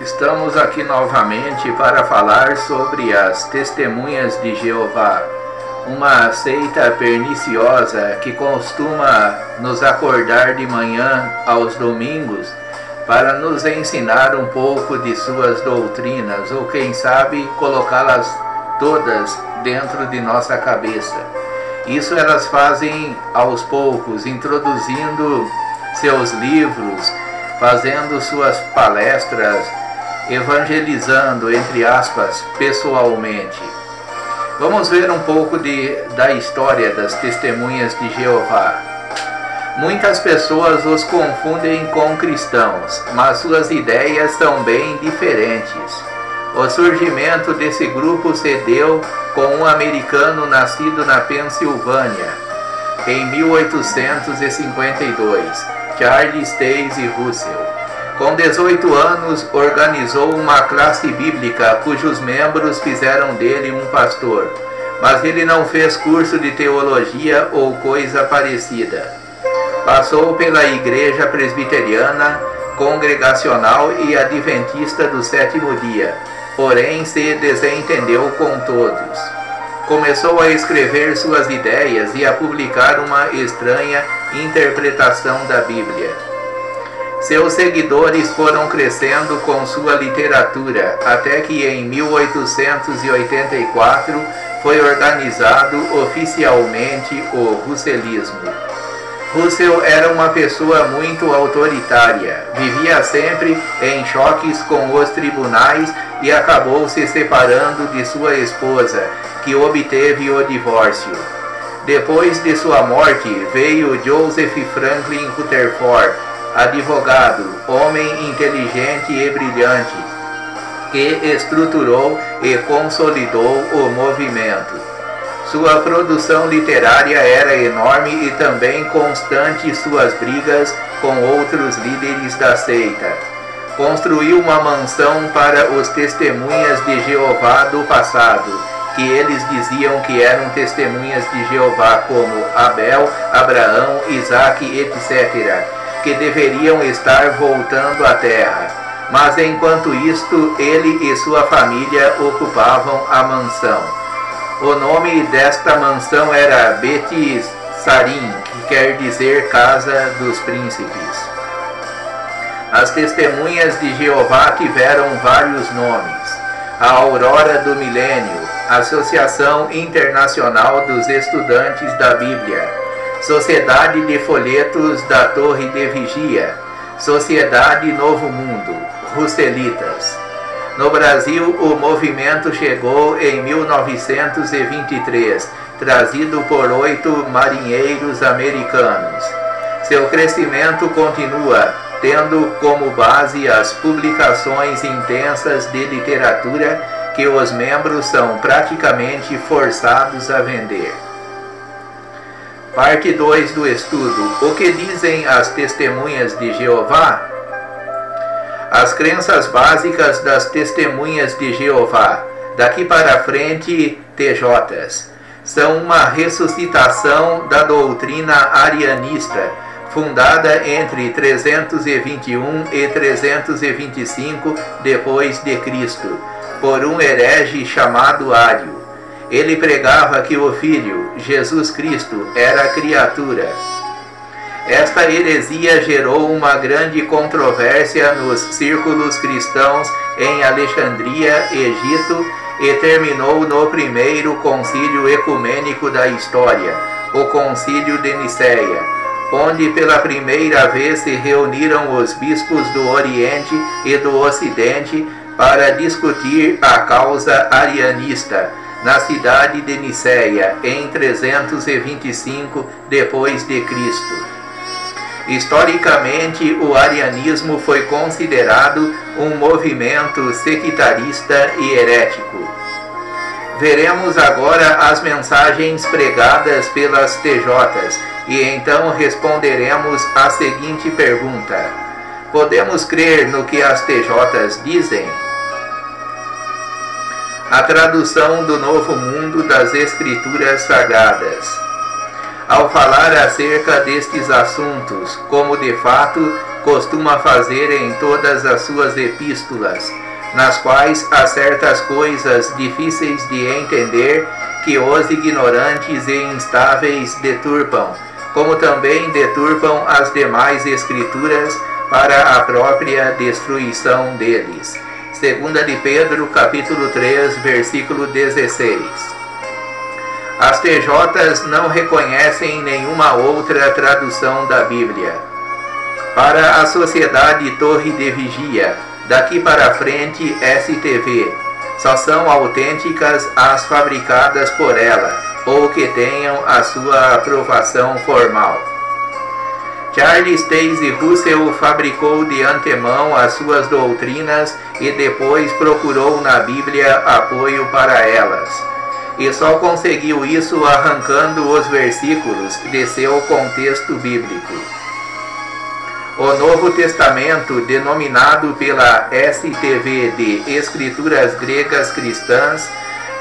Estamos aqui novamente para falar sobre as Testemunhas de Jeová, uma seita perniciosa que costuma nos acordar de manhã aos domingos para nos ensinar um pouco de suas doutrinas, ou quem sabe colocá-las todas dentro de nossa cabeça. Isso elas fazem aos poucos, introduzindo seus livros, fazendo suas palestras, evangelizando, entre aspas, pessoalmente. Vamos ver um pouco da história das Testemunhas de Jeová. Muitas pessoas os confundem com cristãos, mas suas ideias são bem diferentes. O surgimento desse grupo se deu com um americano nascido na Pensilvânia, em 1852, Charles Taze Russell. Com 18 anos, organizou uma classe bíblica cujos membros fizeram dele um pastor, mas ele não fez curso de teologia ou coisa parecida. Passou pela Igreja Presbiteriana, Congregacional e Adventista do Sétimo Dia, porém se desentendeu com todos. Começou a escrever suas ideias e a publicar uma estranha interpretação da Bíblia. Seus seguidores foram crescendo com sua literatura, até que em 1884 foi organizado oficialmente o russelismo. Russell era uma pessoa muito autoritária, vivia sempre em choques com os tribunais e acabou se separando de sua esposa, que obteve o divórcio. Depois de sua morte, veio Joseph Franklin Rutherford, advogado, homem inteligente e brilhante, que estruturou e consolidou o movimento. Sua produção literária era enorme e também constante suas brigas com outros líderes da seita. Construiu uma mansão para os testemunhas de Jeová do passado, que eles diziam que eram testemunhas de Jeová, como Abel, Abraão, Isaac, etc., que deveriam estar voltando à terra. Mas enquanto isto, ele e sua família ocupavam a mansão. O nome desta mansão era Bet Sarim, que quer dizer Casa dos Príncipes. As Testemunhas de Jeová tiveram vários nomes: a Aurora do Milênio, Associação Internacional dos Estudantes da Bíblia, Sociedade de Folhetos da Torre de Vigia, Sociedade Novo Mundo, Russelitas. No Brasil, o movimento chegou em 1923, trazido por 8 marinheiros americanos. Seu crescimento continua, tendo como base as publicações intensas de literatura que os membros são praticamente forçados a vender. Parte 2 do estudo. O que dizem as Testemunhas de Jeová? As crenças básicas das Testemunhas de Jeová, daqui para frente TJs, são uma ressuscitação da doutrina arianista, fundada entre 321 e 325 depois de Cristo, por um herege chamado Ário. Ele pregava que o Filho, Jesus Cristo, era criatura. Esta heresia gerou uma grande controvérsia nos círculos cristãos em Alexandria, Egito, e terminou no primeiro concílio ecumênico da história, o Concílio de Nicéia, onde pela primeira vez se reuniram os bispos do Oriente e do Ocidente para discutir a causa arianista, na cidade de Nicéia, em 325 depois de Cristo. Historicamente, o arianismo foi considerado um movimento sectarista e herético. Veremos agora as mensagens pregadas pelas TJs e então responderemos a seguinte pergunta: podemos crer no que as TJs dizem? A tradução do Novo Mundo das Escrituras Sagradas. Ao falar acerca destes assuntos, como de fato costuma fazer em todas as suas epístolas, nas quais há certas coisas difíceis de entender que os ignorantes e instáveis deturpam, como também deturpam as demais escrituras para a própria destruição deles. 2 de Pedro, capítulo 3, versículo 16. As TJs não reconhecem nenhuma outra tradução da Bíblia. Para a Sociedade Torre de Vigia, daqui para frente STV, só são autênticas as fabricadas por ela, ou que tenham a sua aprovação formal. Charles Taze Russell fabricou de antemão as suas doutrinas e depois procurou na Bíblia apoio para elas. E só conseguiu isso arrancando os versículos de seu contexto bíblico. O Novo Testamento, denominado pela STV de Escrituras Gregas Cristãs,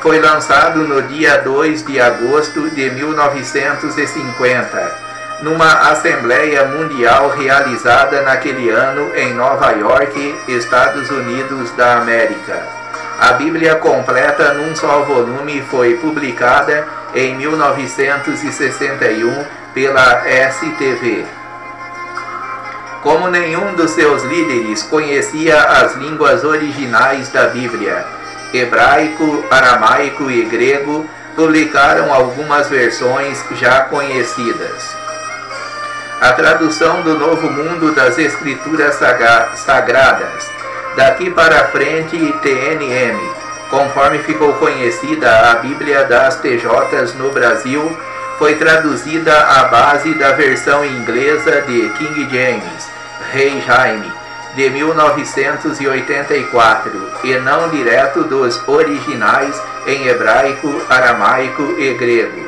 foi lançado no dia 2 de agosto de 1950, numa Assembleia Mundial realizada naquele ano em Nova York, Estados Unidos da América. A Bíblia completa num só volume foi publicada em 1961 pela STV. Como nenhum dos seus líderes conhecia as línguas originais da Bíblia, hebraico, aramaico e grego, publicaram algumas versões já conhecidas. A tradução do Novo Mundo das Escrituras Sagradas, daqui para frente TNM, conforme ficou conhecida a Bíblia das TJs no Brasil, foi traduzida à base da versão inglesa de King James, Rei Jaime, de 1984, e não direto dos originais em hebraico, aramaico e grego.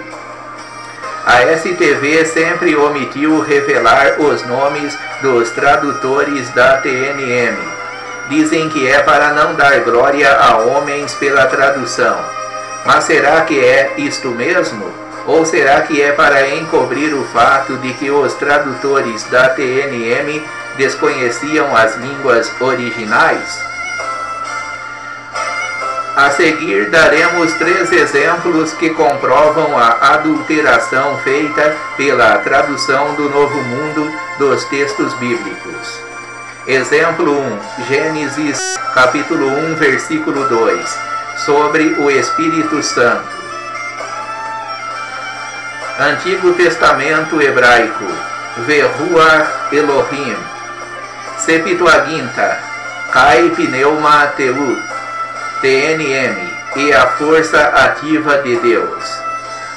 A STV sempre omitiu revelar os nomes dos tradutores da TNM. Dizem que é para não dar glória a homens pela tradução. Mas será que é isto mesmo? Ou será que é para encobrir o fato de que os tradutores da TNM desconheciam as línguas originais? A seguir daremos 3 exemplos que comprovam a adulteração feita pela tradução do Novo Mundo dos textos bíblicos. Exemplo 1, Gênesis capítulo 1, versículo 2, sobre o Espírito Santo. Antigo Testamento hebraico, Veruach Elohim. Septuaginta, Kai Pneuma Teut, TNM, e a força ativa de Deus.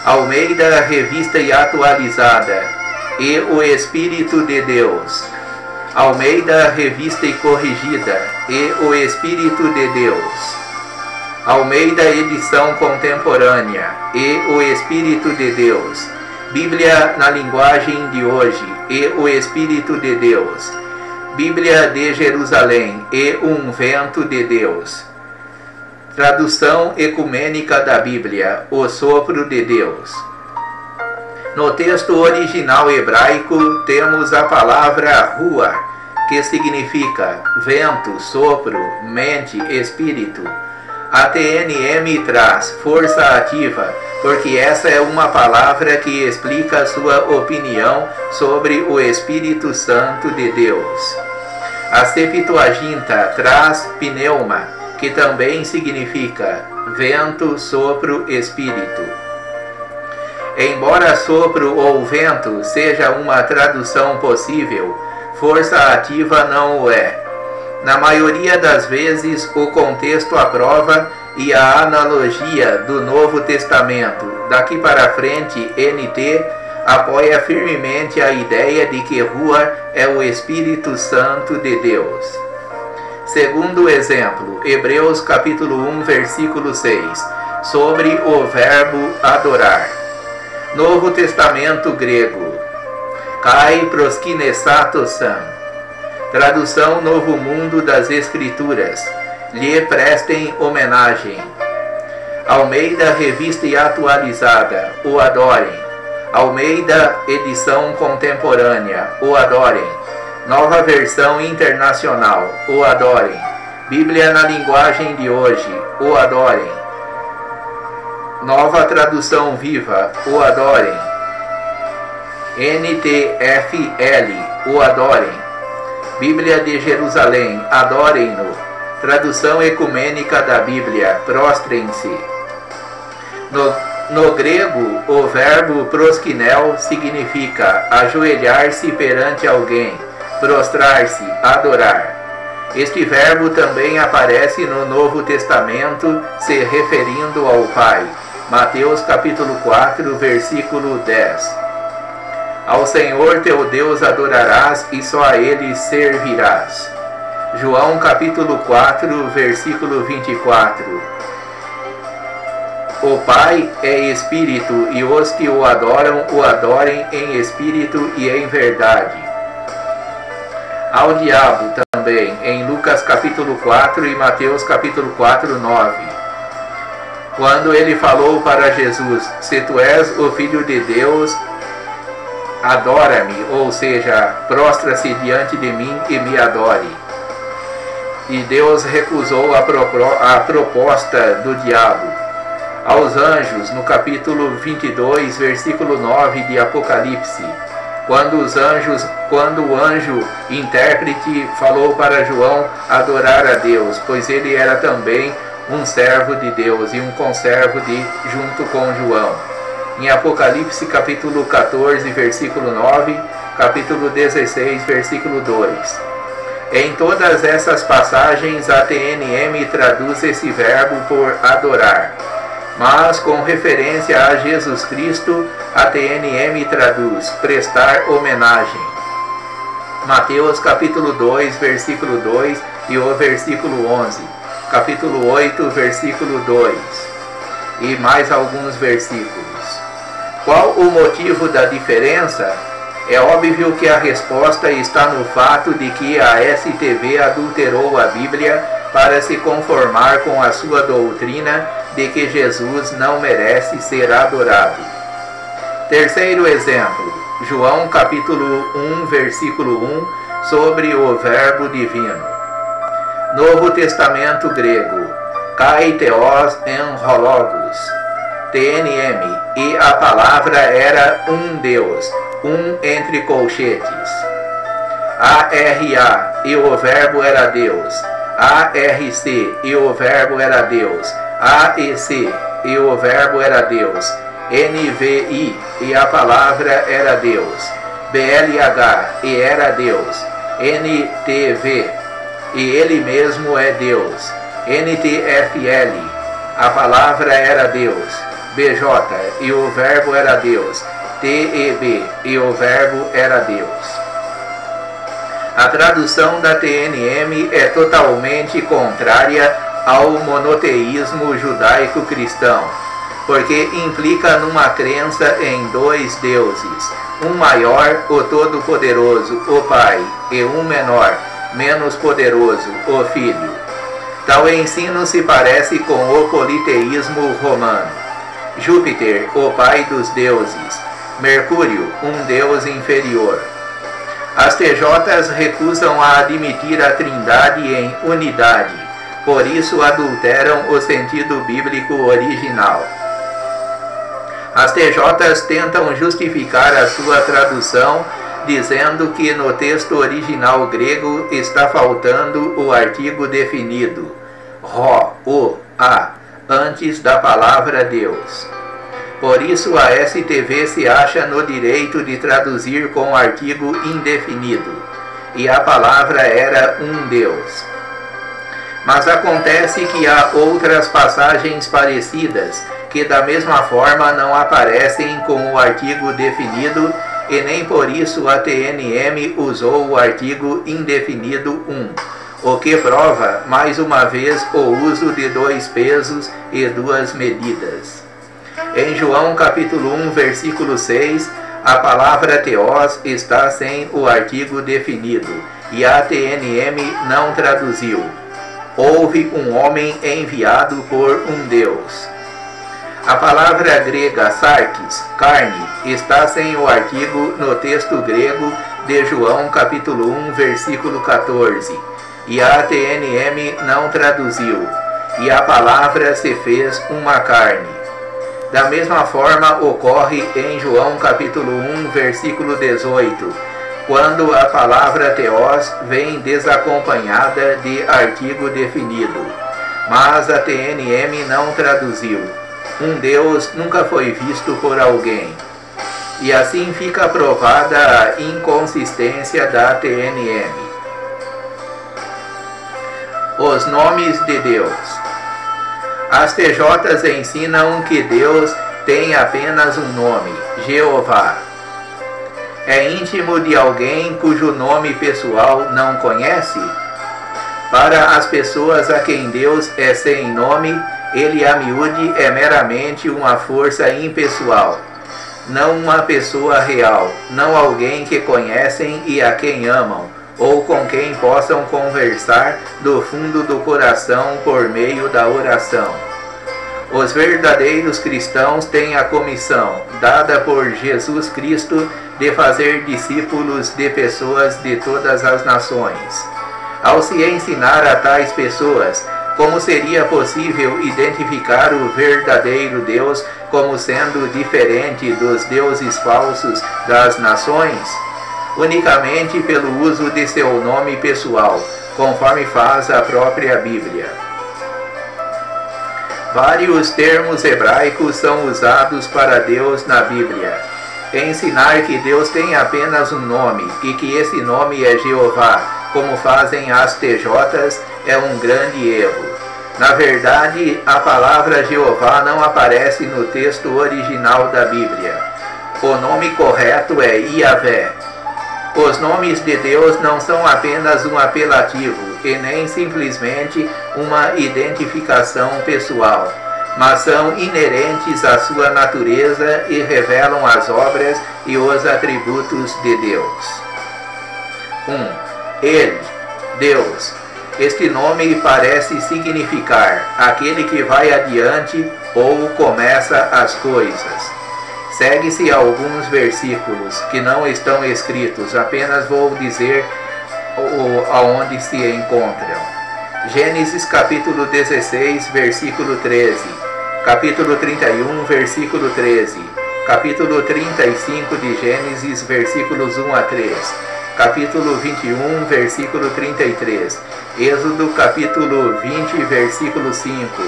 Almeida, revista e atualizada, e o Espírito de Deus. Almeida, revista e corrigida, e o Espírito de Deus. Almeida, edição contemporânea, e o Espírito de Deus. Bíblia na linguagem de hoje, e o Espírito de Deus. Bíblia de Jerusalém, e um vento de Deus. Tradução ecumênica da Bíblia, o sopro de Deus. No texto original hebraico temos a palavra ruach, que significa vento, sopro, mente, espírito. A TNM traz força ativa, porque essa é uma palavra que explica sua opinião sobre o Espírito Santo de Deus. A Septuaginta traz pneuma, que também significa vento, sopro, espírito. Embora sopro ou vento seja uma tradução possível, força ativa não o é. Na maioria das vezes, o contexto aprova e a analogia do Novo Testamento, daqui para frente, NT, apoia firmemente a ideia de que Ruach é o Espírito Santo de Deus. Segundo exemplo, Hebreus capítulo 1, versículo 6, sobre o verbo adorar. Novo Testamento grego, Kai proskinesatosan. Tradução Novo Mundo das Escrituras, lhe prestem homenagem. Almeida, revista e atualizada, o adorem. Almeida, edição contemporânea, o adorem. Nova Versão Internacional, o adorem. Bíblia na linguagem de hoje, o adorem. Nova Tradução Viva, o adorem. NTFL, o adorem. Bíblia de Jerusalém, adorem-no. Tradução ecumênica da Bíblia, prostrem-se. No grego, o verbo proskinel significa ajoelhar-se perante alguém, prostrar-se, adorar. Este verbo também aparece no Novo Testamento, se referindo ao Pai. Mateus capítulo 4, versículo 10. Ao Senhor teu Deus adorarás e só a Ele servirás. João capítulo 4, versículo 24. O Pai é Espírito, e os que o adoram, o adorem em Espírito e em verdade. Ao diabo também, em Lucas capítulo 4 e Mateus capítulo 4, 9. Quando ele falou para Jesus, se tu és o Filho de Deus, adora-me, ou seja, prostra-se diante de mim e me adore. E Deus recusou a proposta do diabo. Aos anjos, no capítulo 22, versículo 9 de Apocalipse, quando o anjo intérprete falou para João adorar a Deus, pois ele era também um servo de Deus e um conservo junto com João. Em Apocalipse capítulo 14, versículo 9, capítulo 16, versículo 2. Em todas essas passagens, a TNM traduz esse verbo por adorar. Mas, com referência a Jesus Cristo, a TNM traduz prestar homenagem. Mateus capítulo 2, versículo 2 e o versículo 11. Capítulo 8, versículo 2. E mais alguns versículos. Qual o motivo da diferença? É óbvio que a resposta está no fato de que a STV adulterou a Bíblia para se conformar com a sua doutrina de que Jesus não merece ser adorado. Terceiro exemplo, João capítulo 1, versículo 1, sobre o Verbo Divino. Novo Testamento grego, kai theos en hologos, TNM, e a palavra era um Deus, um entre colchetes. ARA, e o verbo era Deus. ARC, e o verbo era Deus. AEC, e o verbo era Deus. NVI, e a palavra era Deus. BLH, e era Deus. NTV, e ele mesmo é Deus. NTFL, a palavra era Deus. BJ, e o verbo era Deus. TEB, e o verbo era Deus. A tradução da TNM é totalmente contrária ao monoteísmo judaico-cristão, porque implica numa crença em dois deuses, um maior, o Todo-Poderoso, o Pai, e um menor, menos poderoso, o Filho. Tal ensino se parece com o politeísmo romano. Júpiter, o pai dos deuses. Mercúrio, um deus inferior. As TJs recusam a admitir a Trindade em unidade, por isso adulteram o sentido bíblico original. As TJs tentam justificar a sua tradução dizendo que no texto original grego está faltando o artigo definido, ro, o, a, antes da palavra Deus. Por isso a STV se acha no direito de traduzir com artigo indefinido, e a palavra era um Deus. Mas acontece que há outras passagens parecidas, que da mesma forma não aparecem com o artigo definido, e nem por isso a TNM usou o artigo indefinido um, o que prova, mais uma vez, o uso de dois pesos e duas medidas. Em João capítulo 1, versículo 6, a palavra teós está sem o artigo definido, e a TNM não traduziu. Houve um homem enviado por um Deus. A palavra grega sarkis, carne, está sem o artigo no texto grego de João capítulo 1, versículo 14. E a TNM não traduziu. E a palavra se fez uma carne. Da mesma forma ocorre em João capítulo 1, versículo 18, quando a palavra theos vem desacompanhada de artigo definido. Mas a TNM não traduziu. Um Deus nunca foi visto por alguém. E assim fica provada a inconsistência da TNM. Os nomes de Deus. As TJs ensinam que Deus tem apenas um nome, Jeová. É íntimo de alguém cujo nome pessoal não conhece? Para as pessoas a quem Deus é sem nome, ele a miúde é meramente uma força impessoal, não uma pessoa real, não alguém que conhecem e a quem amam, ou com quem possam conversar do fundo do coração por meio da oração. Os verdadeiros cristãos têm a comissão, dada por Jesus Cristo, de fazer discípulos de pessoas de todas as nações. Ao se ensinar a tais pessoas, como seria possível identificar o verdadeiro Deus como sendo diferente dos deuses falsos das nações? Unicamente pelo uso de seu nome pessoal, conforme faz a própria Bíblia. Vários termos hebraicos são usados para Deus na Bíblia. Ensinar que Deus tem apenas um nome e que esse nome é Jeová, como fazem as TJs, é um grande erro. Na verdade, a palavra Jeová não aparece no texto original da Bíblia. O nome correto é Yahvé. Os nomes de Deus não são apenas um apelativo e nem simplesmente uma identificação pessoal, mas são inerentes à sua natureza e revelam as obras e os atributos de Deus. 1. Ele, Deus. Este nome parece significar aquele que vai adiante ou começa as coisas. Segue-se alguns versículos que não estão escritos, apenas vou dizer aonde se encontram. Gênesis capítulo 16, versículo 13. Capítulo 31, versículo 13. Capítulo 35 de Gênesis, versículos 1 a 3. Capítulo 21, versículo 33. Êxodo capítulo 20, versículo 5.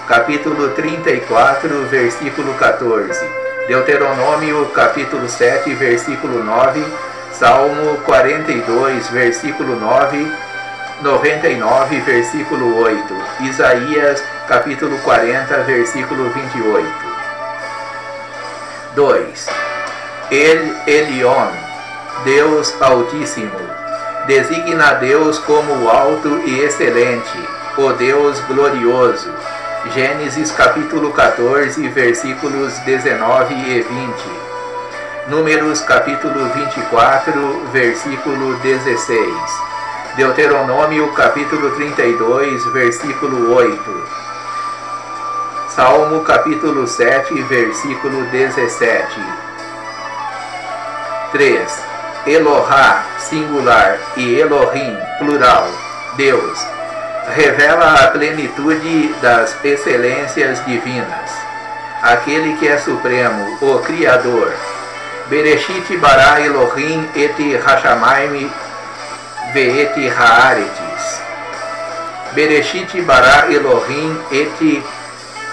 Capítulo 34, versículo 14. Deuteronômio capítulo 7, versículo 9. Salmo 42, versículo 9. 99, versículo 8. Isaías capítulo 40, versículo 28. 2. El Elyon, Deus Altíssimo. Designa Deus como o alto e excelente, o Deus glorioso. Gênesis capítulo 14, versículos 19 e 20. Números capítulo 24, versículo 16. Deuteronômio capítulo 32, versículo 8. Salmo capítulo 7, versículo 17. 3. Elohá, singular, e Elohim, plural, Deus. Revela a plenitude das excelências divinas. Aquele que é supremo, o Criador. Bereshit bara Elohim et Hashamayim ve'et haaretis. Bereshit bara Elohim et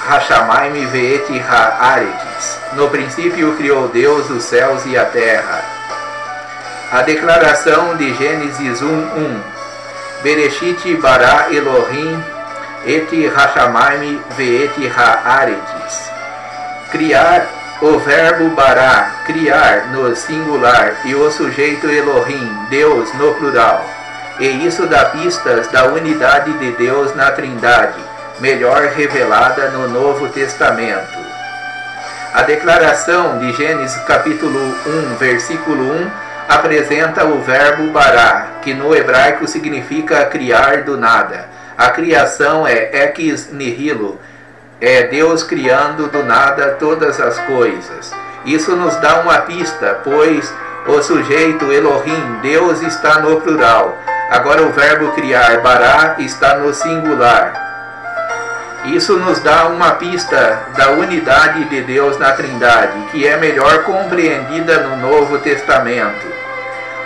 Hashamayim ve'et haaretis. No princípio criou Deus os céus e a terra. A declaração de Gênesis 1:1. Bereshit bara Elohim et Hashamayim ve'et haaretis. Criar, o verbo bara, criar no singular, e o sujeito Elohim, Deus no plural. E isso dá pistas da unidade de Deus na Trindade, melhor revelada no Novo Testamento. A declaração de Gênesis capítulo 1, versículo 1, apresenta o verbo bara, que no hebraico significa criar do nada. A criação é ex nihilo, é Deus criando do nada todas as coisas. Isso nos dá uma pista, pois O sujeito Elohim, Deus, está no plural. Agora o verbo criar, bará, está no singular. Isso nos dá uma pista da unidade de Deus na Trindade, que é melhor compreendida no Novo Testamento.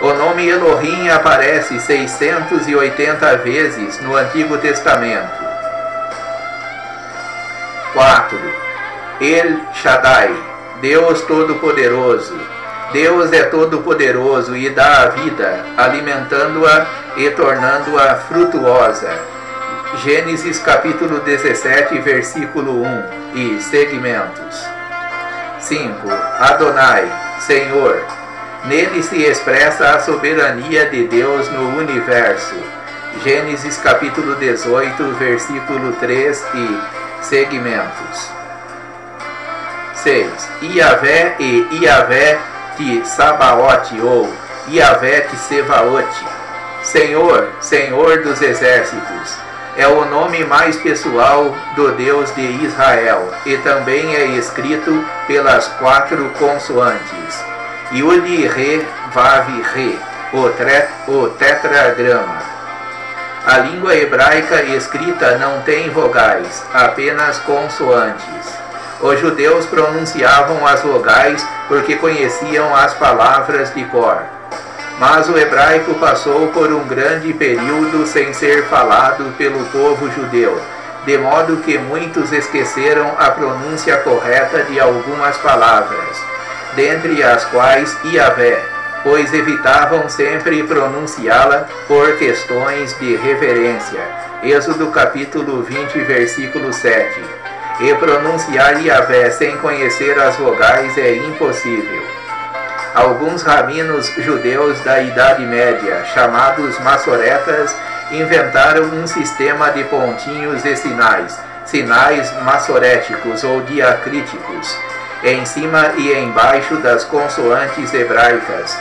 O nome Elohim aparece 680 vezes no Antigo Testamento. 4. El Shaddai, Deus Todo-Poderoso. Deus é todo-poderoso e dá a vida, alimentando-a e tornando-a frutuosa. Gênesis capítulo 17, versículo 1 e segmentos. 5. Adonai, Senhor. Nele se expressa a soberania de Deus no universo. Gênesis capítulo 18, versículo 3 e segmentos. 6. Iavé e Iavé de Sabaote ou Iavé de Sebaote. Senhor, Senhor dos exércitos. É o nome mais pessoal do Deus de Israel e também é escrito pelas 4 consoantes. Yud, Re, Vav, Re, o tetragrama. A língua hebraica escrita não tem vogais, apenas consoantes. Os judeus pronunciavam as vogais porque conheciam as palavras de cor. Mas o hebraico passou por um grande período sem ser falado pelo povo judeu, de modo que muitos esqueceram a pronúncia correta de algumas palavras, dentre as quais Iavé, pois evitavam sempre pronunciá-la por questões de reverência. Êxodo capítulo 20, versículo 7. E pronunciar Iavé sem conhecer as vogais é impossível. Alguns rabinos judeus da Idade Média, chamados maçoretas, inventaram um sistema de pontinhos e sinais maçoréticos ou diacríticos, em cima e embaixo das consoantes hebraicas,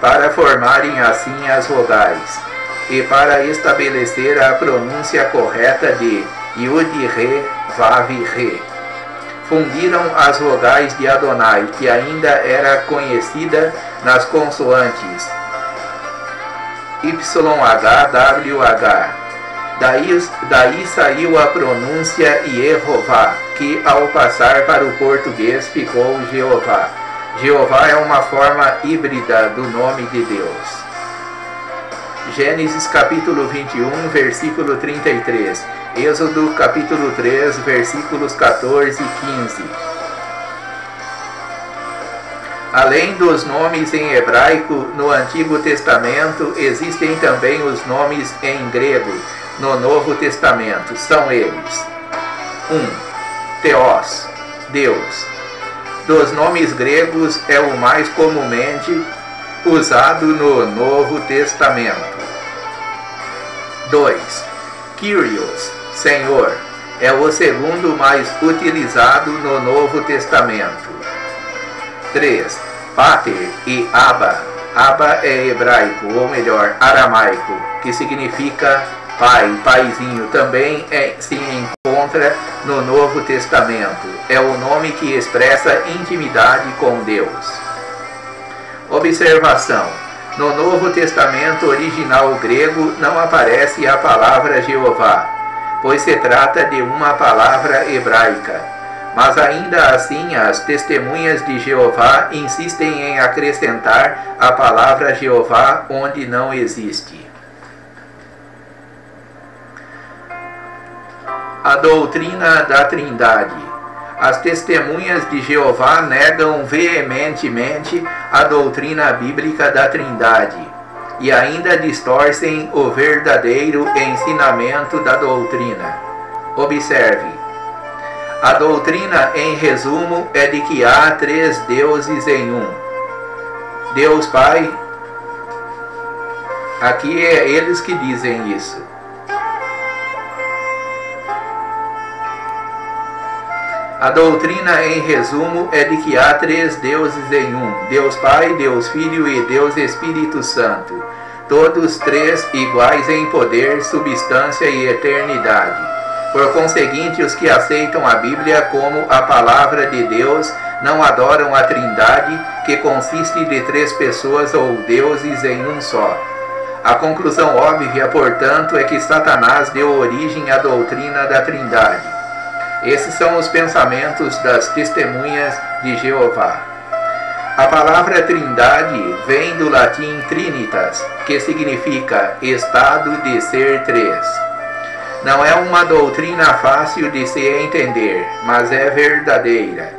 para formarem assim as vogais, e para estabelecer a pronúncia correta de Yud, Re, Vav, Re. Fundiram as vogais de Adonai, que ainda era conhecida nas consoantes YHWH. Daí saiu a pronúncia Yehová, que ao passar para o português ficou Jeová. Jeová é uma forma híbrida do nome de Deus. Gênesis capítulo 21, versículo 33. Êxodo capítulo 3, versículos 14 e 15. Além dos nomes em hebraico no Antigo Testamento, existem também os nomes em grego no Novo Testamento. São eles: 1. Theos, Deus. Dos nomes gregos é o mais comumente usado no Novo Testamento. 2. Kyrios, Senhor, é o segundo mais utilizado no Novo Testamento. 3. Pater e Abba. Abba é hebraico, ou melhor, aramaico, que significa pai, paizinho. Também se encontra no Novo Testamento. É o nome que expressa intimidade com Deus. Observação: no Novo Testamento original grego não aparece a palavra Jeová, pois se trata de uma palavra hebraica. Mas ainda assim as testemunhas de Jeová insistem em acrescentar a palavra Jeová onde não existe. A doutrina da Trindade. As testemunhas de Jeová negam veementemente a doutrina bíblica da Trindade e ainda distorcem o verdadeiro ensinamento da doutrina. Observe: a doutrina, em resumo, é de que há 3 deuses em um. Deus Pai. Aqui é eles que dizem isso. A doutrina, em resumo, é de que há 3 deuses em um: Deus Pai, Deus Filho e Deus Espírito Santo, todos 3 iguais em poder, substância e eternidade. Por conseguinte, os que aceitam a Bíblia como a palavra de Deus não adoram a Trindade, que consiste de 3 pessoas ou deuses em um só. A conclusão óbvia, portanto, é que Satanás deu origem à doutrina da Trindade. Esses são os pensamentos das testemunhas de Jeová. A palavra Trindade vem do latim trinitas, que significa estado de ser 3. Não é uma doutrina fácil de se entender, mas é verdadeira.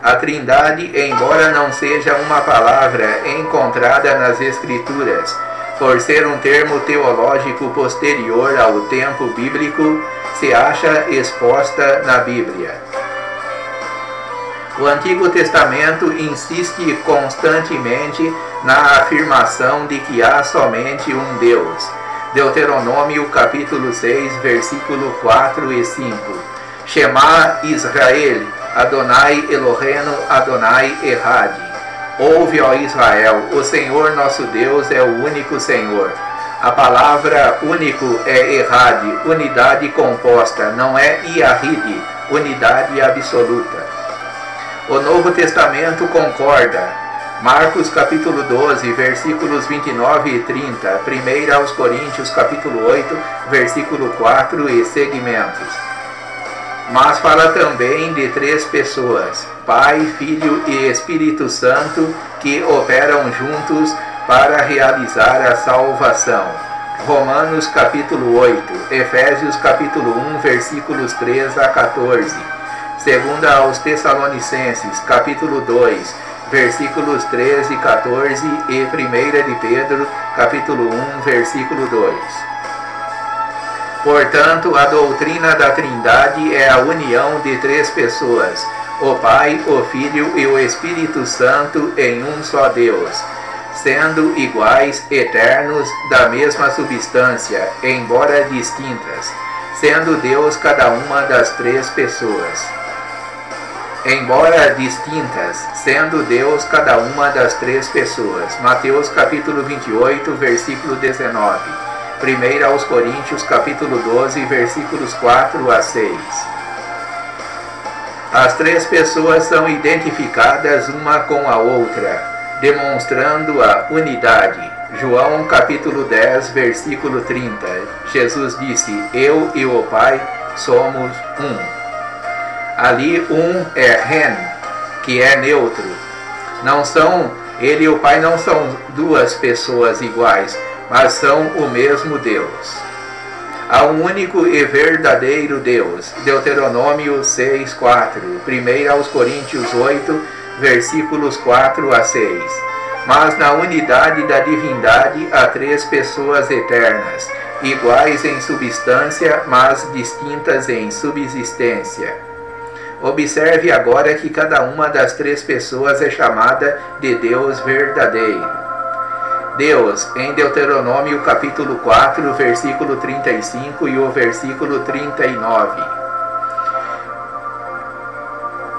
A Trindade, embora não seja uma palavra encontrada nas Escrituras, por ser um termo teológico posterior ao tempo bíblico, se acha exposta na Bíblia. O Antigo Testamento insiste constantemente na afirmação de que há somente um Deus. Deuteronômio capítulo 6, versículo 4 e 5. Shema Israel, Adonai Eloheinu, Adonai Echad. Ouve, ó Israel, o Senhor nosso Deus é o único Senhor. A palavra único é Echad, unidade composta, não é Iahid, unidade absoluta. O Novo Testamento concorda. Marcos capítulo 12, versículos 29 e 30, 1 aos Coríntios capítulo 8, versículo 4 e segmentos. Mas fala também de 3 pessoas, Pai, Filho e Espírito Santo, que operam juntos para realizar a salvação. Romanos capítulo 8, Efésios capítulo 1, versículos 3 a 14. Segunda aos Tessalonicenses capítulo 2, versículos 13 e 14 e 1 de Pedro, capítulo 1, versículo 2. Portanto, a doutrina da Trindade é a união de 3 pessoas, o Pai, o Filho e o Espírito Santo em um só Deus, sendo iguais, eternos, da mesma substância, embora distintas, sendo Deus cada uma das 3 pessoas. Embora distintas, sendo Deus cada uma das 3 pessoas. Mateus capítulo 28, versículo 19. 1 aos Coríntios capítulo 12, versículos 4 a 6. As 3 pessoas são identificadas uma com a outra, demonstrando a unidade. João capítulo 10, versículo 30. Jesus disse: Eu e o Pai somos um. Ali um é Ren, que é neutro. Não são, ele e o Pai não são 2 pessoas iguais, mas são o mesmo Deus. Há um único e verdadeiro Deus. Deuteronômio 6, 4. 1 aos Coríntios 8, versículos 4 a 6. Mas na unidade da divindade há 3 pessoas eternas, iguais em substância, mas distintas em subsistência. Observe agora que cada uma das 3 pessoas é chamada de Deus verdadeiro. Deus, em Deuteronômio capítulo 4, versículo 35 e o versículo 39.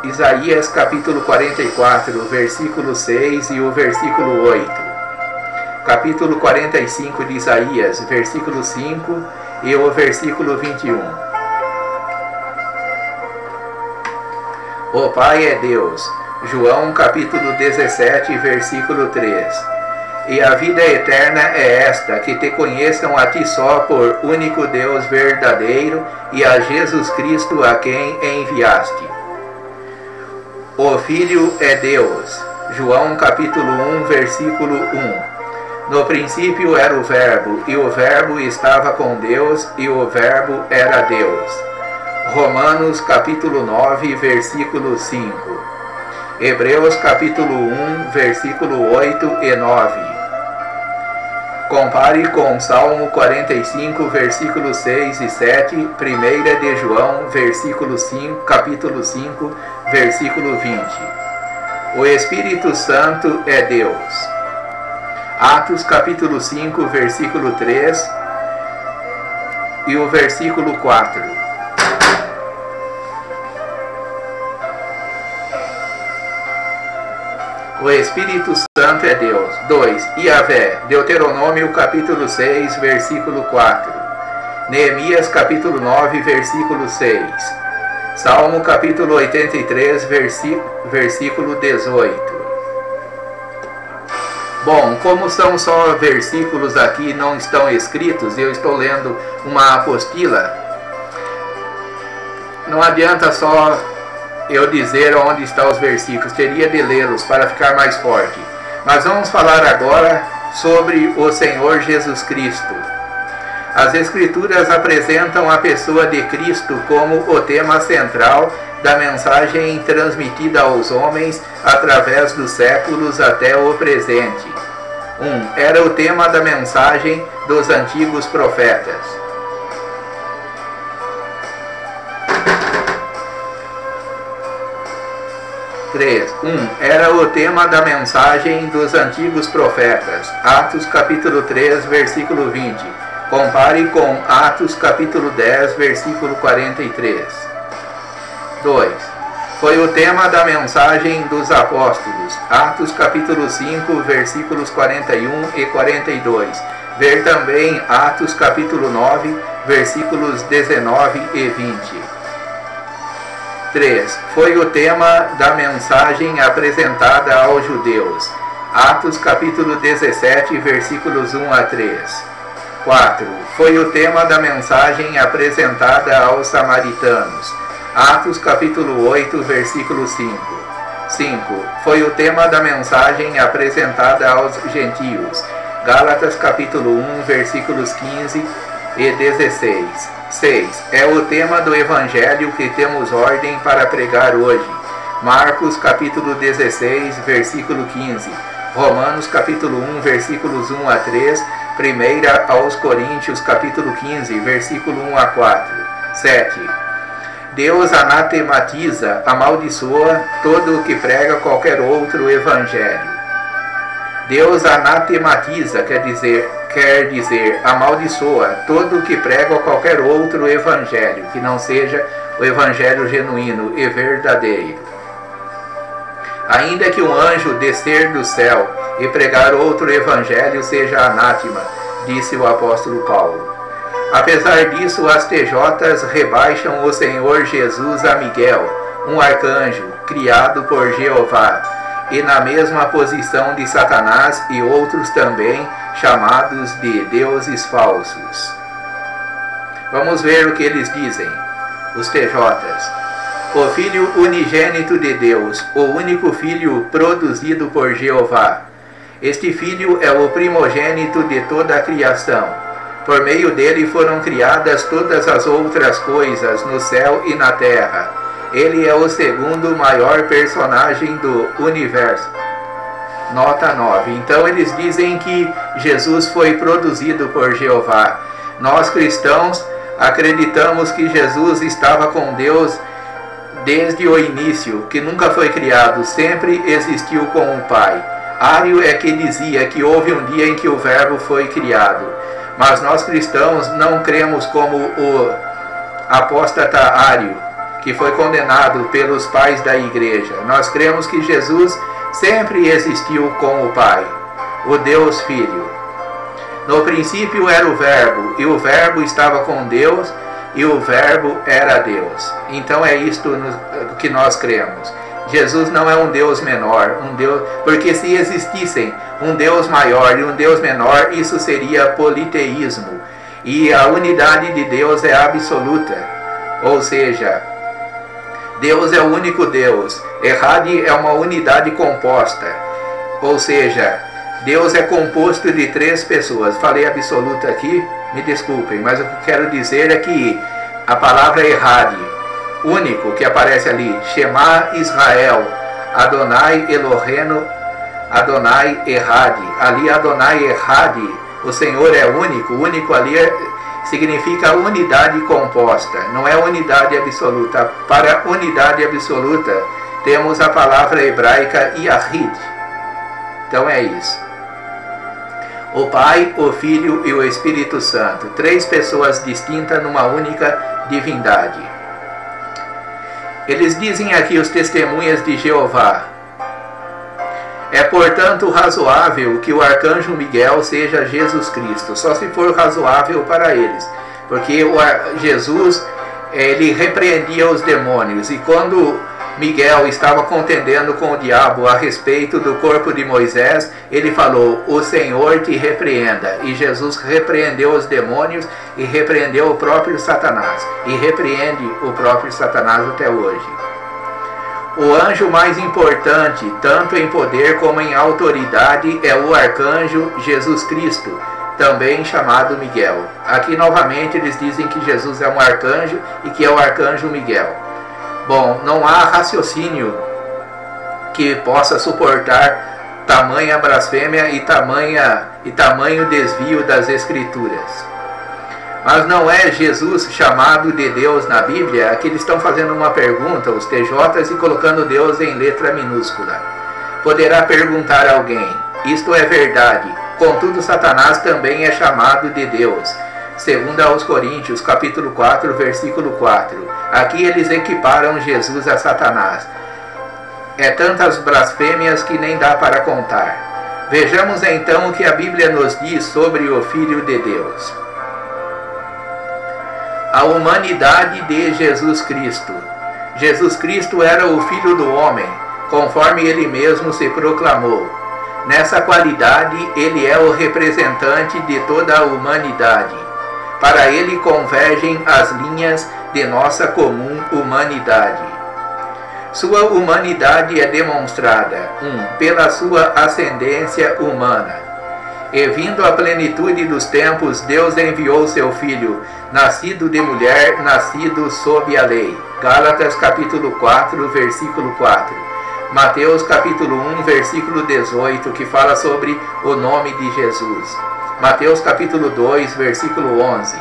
Isaías capítulo 44, versículo 6 e o versículo 8. Capítulo 45 de Isaías, versículo 5 e o versículo 21. O Pai é Deus. João capítulo 17, versículo 3. E a vida eterna é esta, que te conheçam a ti só por único Deus verdadeiro e a Jesus Cristo a quem enviaste. O Filho é Deus. João capítulo 1, versículo 1. No princípio era o Verbo, e o Verbo estava com Deus, e o Verbo era Deus. Romanos capítulo 9, versículo 5. Hebreus capítulo 1, versículo 8 e 9. Compare com Salmo 45, versículos 6 e 7, 1 de João, versículo 5, capítulo 5, versículo 20. O Espírito Santo é Deus. Atos capítulo 5, versículo 3 e o versículo 4. O Espírito Santo é Deus. 2. Iavé, Deuteronômio capítulo 6, versículo 4. Neemias capítulo 9, versículo 6. Salmo capítulo 83, versículo 18. Bom, como são só versículos aqui, não estão escritos, eu estou lendo uma apostila, não adianta só eu dizer onde estão os versículos, teria de lê-los para ficar mais forte. Mas vamos falar agora sobre o Senhor Jesus Cristo. As Escrituras apresentam a pessoa de Cristo como o tema central da mensagem transmitida aos homens através dos séculos até o presente. Era o tema da mensagem dos antigos profetas. 3. Era o tema da mensagem dos antigos profetas. Atos capítulo 3, versículo 20. Compare com Atos capítulo 10, versículo 43. 2. Foi o tema da mensagem dos apóstolos. Atos capítulo 5, versículos 41 e 42. Ver também Atos capítulo 9, versículos 19 e 20. 3. Foi o tema da mensagem apresentada aos judeus. Atos capítulo 17, versículos 1 a 3. 4. Foi o tema da mensagem apresentada aos samaritanos. Atos capítulo 8, versículo 5. 5. Foi o tema da mensagem apresentada aos gentios. Gálatas capítulo 1, versículos 15 e 16. 6. É o tema do evangelho que temos ordem para pregar hoje. Marcos capítulo 16, versículo 15. Romanos capítulo 1, versículos 1 a 3. 1 aos Coríntios capítulo 15, versículo 1 a 4. 7. Deus anatematiza, amaldiçoa todo o que prega qualquer outro evangelho. Deus anatematiza, quer dizer, amaldiçoa todo o que prega qualquer outro evangelho, que não seja o evangelho genuíno e verdadeiro. Ainda que um anjo descer do céu e pregar outro evangelho seja anátema, disse o apóstolo Paulo. Apesar disso, as TJs rebaixam o Senhor Jesus a Miguel, um arcanjo criado por Jeová, e na mesma posição de Satanás e outros também, chamados de deuses falsos. Vamos ver o que eles dizem, os TJs. O Filho unigênito de Deus, o único Filho produzido por Jeová. Este Filho é o primogênito de toda a criação. Por meio dele foram criadas todas as outras coisas no céu e na terra. Ele é o segundo maior personagem do universo. Nota 9. Então eles dizem que Jesus foi produzido por Jeová. Nós cristãos acreditamos que Jesus estava com Deus desde o início, que nunca foi criado, sempre existiu com o Pai. Ário é que dizia que houve um dia em que o Verbo foi criado. Mas nós cristãos não cremos como o apóstata Ário, que foi condenado pelos pais da igreja. Nós cremos que Jesus sempre existiu com o Pai, o Deus Filho. No princípio era o Verbo, e o Verbo estava com Deus, e o Verbo era Deus. Então é isto que nós cremos. Jesus não é um Deus menor, porque se existissem um Deus maior e um Deus menor, isso seria politeísmo. E a unidade de Deus é absoluta. Ou seja, Deus é o único Deus. Errad é uma unidade composta. Ou seja, Deus é composto de 3 pessoas. Falei absoluta aqui? Me desculpem, mas o que quero dizer é que a palavra Errad, único, que aparece ali, Shema Israel, Adonai Elohenu, Adonai Errad. Ali Adonai Errad, o Senhor é único. Único ali significa unidade composta, não é unidade absoluta. Para unidade absoluta temos a palavra hebraica Yahid. Então é isso. O Pai, o Filho e o Espírito Santo, 3 pessoas distintas numa única divindade. Eles dizem aqui, os testemunhas de Jeová: é portanto razoável que o arcanjo Miguel seja Jesus Cristo, só se for razoável para eles, porque Jesus ele repreendia os demônios. E quando Miguel estava contendendo com o diabo a respeito do corpo de Moisés, ele falou: o Senhor te repreenda. E Jesus repreendeu os demônios e repreendeu o próprio Satanás. E repreende o próprio Satanás até hoje. O anjo mais importante, tanto em poder como em autoridade, é o arcanjo Jesus Cristo, também chamado Miguel. Aqui novamente eles dizem que Jesus é um arcanjo e que é o arcanjo Miguel. Bom, não há raciocínio que possa suportar tamanha blasfêmia e tamanho desvio das Escrituras. Mas não é Jesus chamado de Deus na Bíblia? Aqui eles estão fazendo uma pergunta, os TJs, e colocando Deus em letra minúscula. Poderá perguntar alguém: isto é verdade, contudo Satanás também é chamado de Deus. Segundo aos Coríntios, capítulo 4, versículo 4. Aqui eles equiparam Jesus a Satanás. É tantas blasfêmias que nem dá para contar. Vejamos então o que a Bíblia nos diz sobre o Filho de Deus. A humanidade de Jesus Cristo. Jesus Cristo era o Filho do homem, conforme ele mesmo se proclamou. Nessa qualidade, ele é o representante de toda a humanidade. Para ele convergem as linhas de nossa comum humanidade. Sua humanidade é demonstrada, pela sua ascendência humana. E vindo à plenitude dos tempos, Deus enviou seu Filho, nascido de mulher, nascido sob a lei. Gálatas capítulo 4, versículo 4. Mateus capítulo 1, versículo 18, que fala sobre o nome de Jesus. Mateus capítulo 2, versículo 11.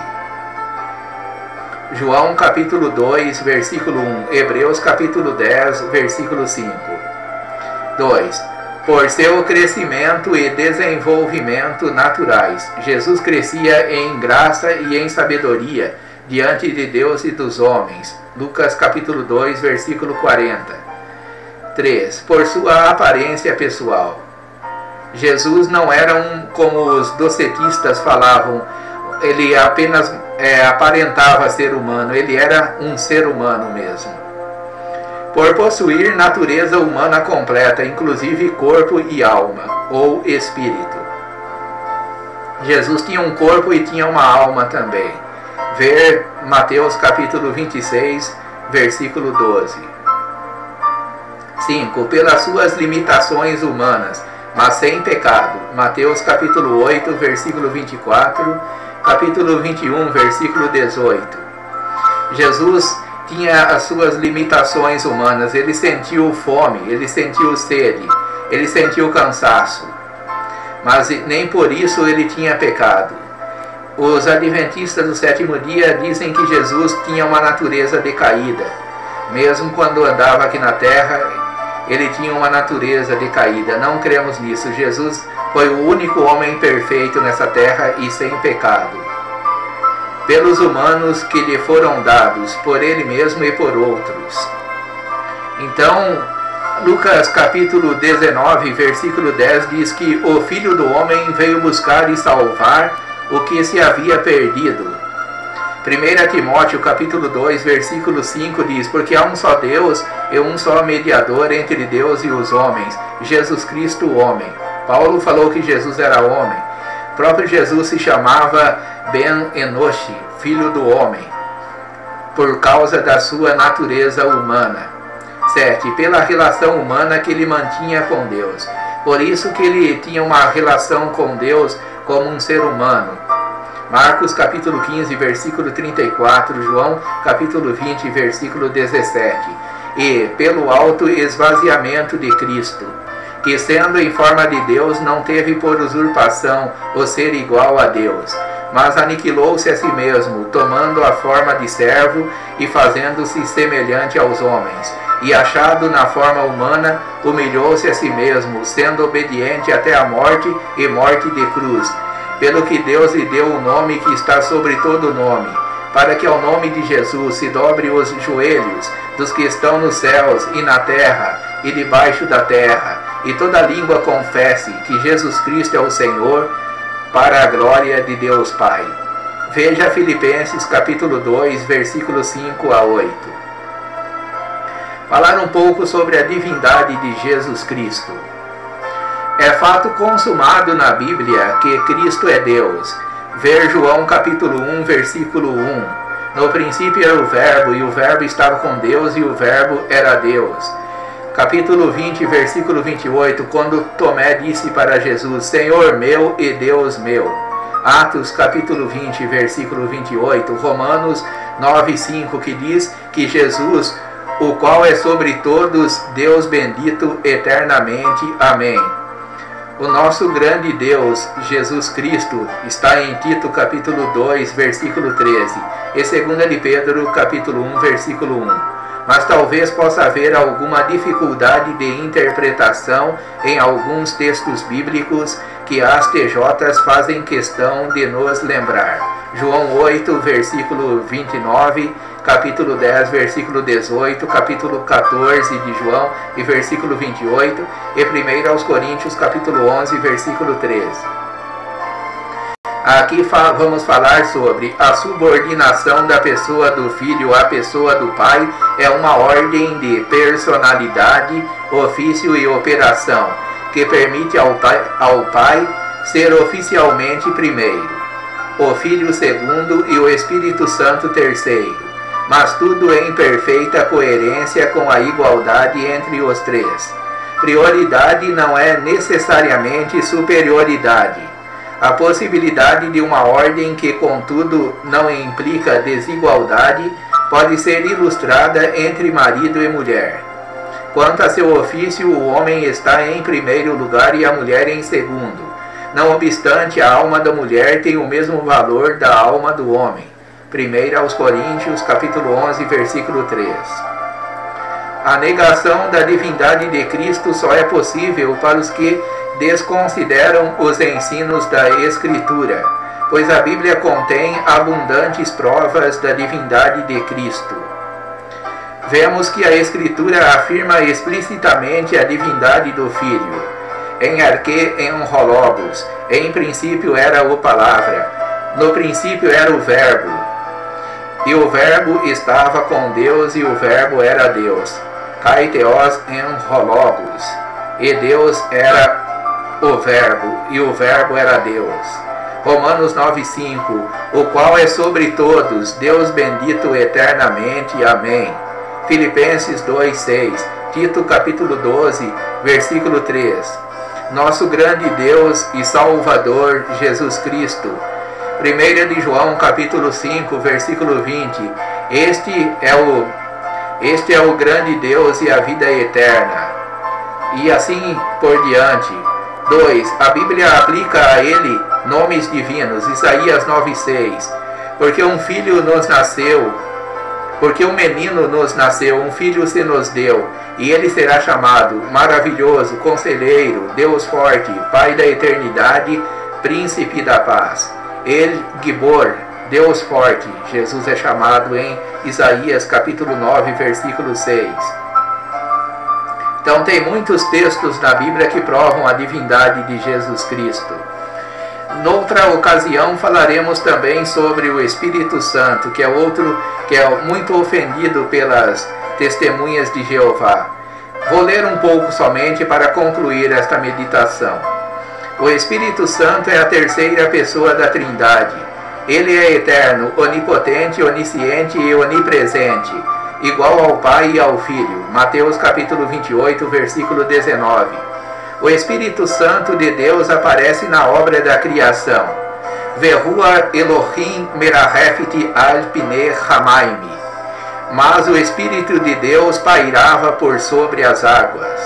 João capítulo 2, versículo 1. Hebreus capítulo 10, versículo 5. 2. Por seu crescimento e desenvolvimento naturais, Jesus crescia em graça e em sabedoria diante de Deus e dos homens. Lucas capítulo 2, versículo 40. 3. Por sua aparência pessoal. Jesus não era como os docetistas falavam, ele apenas aparentava ser humano, ele era um ser humano mesmo. Por possuir natureza humana completa, inclusive corpo e alma, ou espírito. Jesus tinha um corpo e tinha uma alma também. Ver Mateus capítulo 26, versículo 12. 5. Pelas suas limitações humanas, mas sem pecado. Mateus capítulo 8, versículo 24, capítulo 21, versículo 18. Jesus tinha as suas limitações humanas, ele sentiu fome, ele sentiu sede, ele sentiu cansaço, mas nem por isso ele tinha pecado. Os adventistas do sétimo dia dizem que Jesus tinha uma natureza decaída. Mesmo quando andava aqui na terra, ele tinha uma natureza decaída. Não cremos nisso. Jesus foi o único homem perfeito nessa terra e sem pecado. Pelos humanos que lhe foram dados, por ele mesmo e por outros. Então, Lucas capítulo 19, versículo 10 diz que o Filho do Homem veio buscar e salvar o que se havia perdido. 1 Timóteo capítulo 2, versículo 5 diz: porque há um só Deus e um só mediador entre Deus e os homens, Jesus Cristo o homem. Paulo falou que Jesus era homem. O próprio Jesus se chamava Ben Enoshi, filho do homem, por causa da sua natureza humana. 7. Pela relação humana que ele mantinha com Deus. Por isso que ele tinha uma relação com Deus como um ser humano. Marcos capítulo 15, versículo 34, João capítulo 20, versículo 17. E pelo alto esvaziamento de Cristo, que sendo em forma de Deus, não teve por usurpação o ser igual a Deus, mas aniquilou-se a si mesmo, tomando a forma de servo e fazendo-se semelhante aos homens. E achado na forma humana, humilhou-se a si mesmo, sendo obediente até a morte e morte de cruz. Pelo que Deus lhe deu o nome que está sobre todo nome, para que ao nome de Jesus se dobre os joelhos dos que estão nos céus e na terra e debaixo da terra, e toda língua confesse que Jesus Cristo é o Senhor, para a glória de Deus Pai. Veja Filipenses capítulo 2, versículos 5 a 8. Falar um pouco sobre a divindade de Jesus Cristo. É fato consumado na Bíblia que Cristo é Deus. Ver João capítulo 1, versículo 1. No princípio era o Verbo, e o Verbo estava com Deus, e o Verbo era Deus. Capítulo 20, versículo 28, quando Tomé disse para Jesus, Senhor meu e Deus meu. Atos capítulo 20, versículo 28, Romanos 9, 5, que diz que Jesus, o qual é sobre todos, Deus bendito eternamente. Amém. O nosso grande Deus, Jesus Cristo, está em Tito capítulo 2, versículo 13, e 2 de Pedro capítulo 1, versículo 1. Mas talvez possa haver alguma dificuldade de interpretação em alguns textos bíblicos que as TJs fazem questão de nos lembrar. João 8, versículo 29, capítulo 10, versículo 18, capítulo 14 de João e versículo 28, e 1 aos Coríntios, capítulo 11, versículo 13. Aqui vamos falar sobre a subordinação da pessoa do Filho à pessoa do Pai. É uma ordem de personalidade, ofício e operação, que permite ao Pai ser oficialmente primeiro, o Filho segundo e o Espírito Santo terceiro, mas tudo em perfeita coerência com a igualdade entre os três. Prioridade não é necessariamente superioridade. A possibilidade de uma ordem que, contudo, não implica desigualdade pode ser ilustrada entre marido e mulher. Quanto a seu ofício, o homem está em primeiro lugar e a mulher em segundo. Não obstante, a alma da mulher tem o mesmo valor da alma do homem. 1 aos Coríntios, capítulo 11, versículo 3. A negação da divindade de Cristo só é possível para os que desconsideram os ensinos da Escritura, pois a Bíblia contém abundantes provas da divindade de Cristo. Vemos que a Escritura afirma explicitamente a divindade do Filho. Em arque en hologos, em princípio era o Palavra, no princípio era o Verbo, e o Verbo estava com Deus, e o Verbo era Deus. Kai theos en hologos, e Deus era o Verbo, e o Verbo era Deus. Romanos 9,5, o qual é sobre todos, Deus bendito eternamente. Amém. Filipenses 2,6, Tito capítulo 12, versículo 3. Nosso grande Deus e Salvador, Jesus Cristo. 1 de João capítulo 5, versículo 20, Este é o grande Deus e a vida eterna. E assim por diante. 2. A Bíblia aplica a ele nomes divinos. Isaías 9,6. Porque um filho nos nasceu, porque um menino nos nasceu, um filho se nos deu, e ele será chamado Maravilhoso, Conselheiro, Deus Forte, Pai da Eternidade, Príncipe da Paz. El Gibor, Deus Forte. Jesus é chamado em Isaías capítulo 9, versículo 6. Então tem muitos textos na Bíblia que provam a divindade de Jesus Cristo. Noutra ocasião falaremos também sobre o Espírito Santo, que é muito ofendido pelas testemunhas de Jeová. Vou ler um pouco somente para concluir esta meditação. O Espírito Santo é a terceira pessoa da Trindade. Ele é eterno, onipotente, onisciente e onipresente, igual ao Pai e ao Filho. Mateus capítulo 28, versículo 19. O Espírito Santo de Deus aparece na obra da criação. Verua Elohim merahefit al pnei hamaim. Mas o Espírito de Deus pairava por sobre as águas,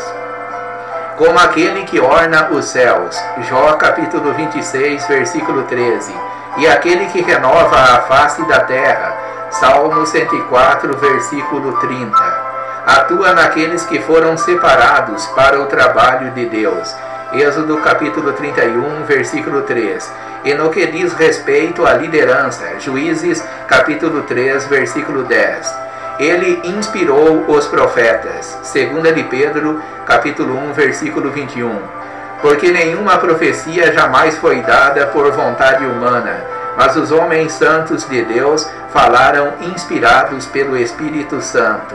como aquele que orna os céus. Jó capítulo 26, versículo 13. E aquele que renova a face da terra. Salmo 104, versículo 30. Atua naqueles que foram separados para o trabalho de Deus. Êxodo capítulo 31, versículo 3. E no que diz respeito à liderança, Juízes capítulo 3, versículo 10. Ele inspirou os profetas. 2 de Pedro capítulo 1, versículo 21. Porque nenhuma profecia jamais foi dada por vontade humana, mas os homens santos de Deus falaram inspirados pelo Espírito Santo.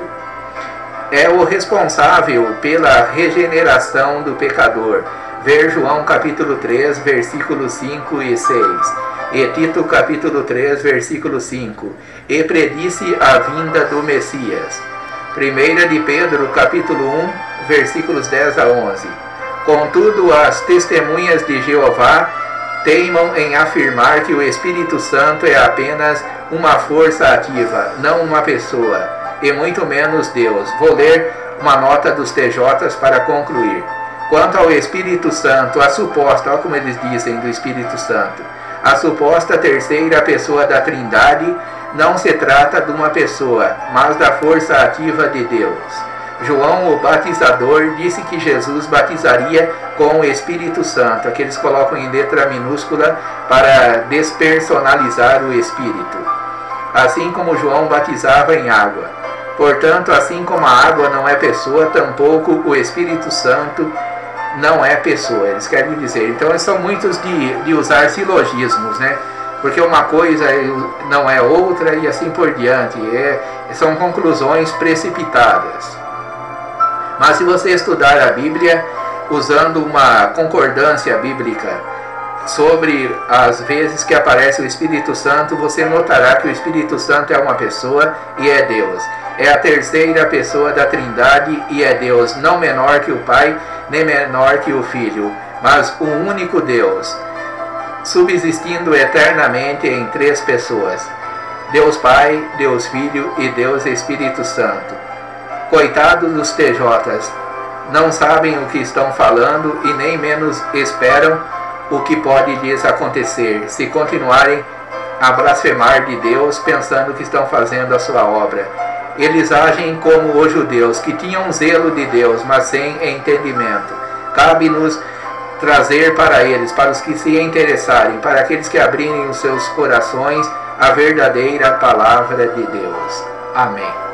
É o responsável pela regeneração do pecador. Ver João capítulo 3, versículos 5 e 6. E Tito capítulo 3, versículo 5. E predisse a vinda do Messias. 1 de Pedro capítulo 1, versículos 10 a 11. Contudo, as testemunhas de Jeová teimam em afirmar que o Espírito Santo é apenas uma força ativa, não uma pessoa, e muito menos Deus. Vou ler uma nota dos TJs para concluir. Quanto ao Espírito Santo, a suposta, olha como eles dizem do Espírito Santo, a suposta terceira pessoa da Trindade não se trata de uma pessoa, mas da força ativa de Deus. João, o batizador, disse que Jesus batizaria com o Espírito Santo. Aqui eles colocam em letra minúscula para despersonalizar o Espírito. Assim como João batizava em água. Portanto, assim como a água não é pessoa, tampouco o Espírito Santo não é pessoa. Eles querem dizer. Então, eles são muitos de usar silogismos, né? Porque uma coisa não é outra e assim por diante. São conclusões precipitadas. Mas se você estudar a Bíblia usando uma concordância bíblica sobre as vezes que aparece o Espírito Santo, você notará que o Espírito Santo é uma pessoa e é Deus. É a terceira pessoa da Trindade e é Deus, não menor que o Pai, nem menor que o Filho, mas o único Deus, subsistindo eternamente em três pessoas: Deus Pai, Deus Filho e Deus Espírito Santo. Coitados dos TJs, não sabem o que estão falando e nem menos esperam o que pode lhes acontecer se continuarem a blasfemar de Deus pensando que estão fazendo a sua obra. Eles agem como os judeus, que tinham zelo de Deus, mas sem entendimento. Cabe-nos trazer para eles, para os que se interessarem, para aqueles que abrirem os seus corações, a verdadeira palavra de Deus. Amém.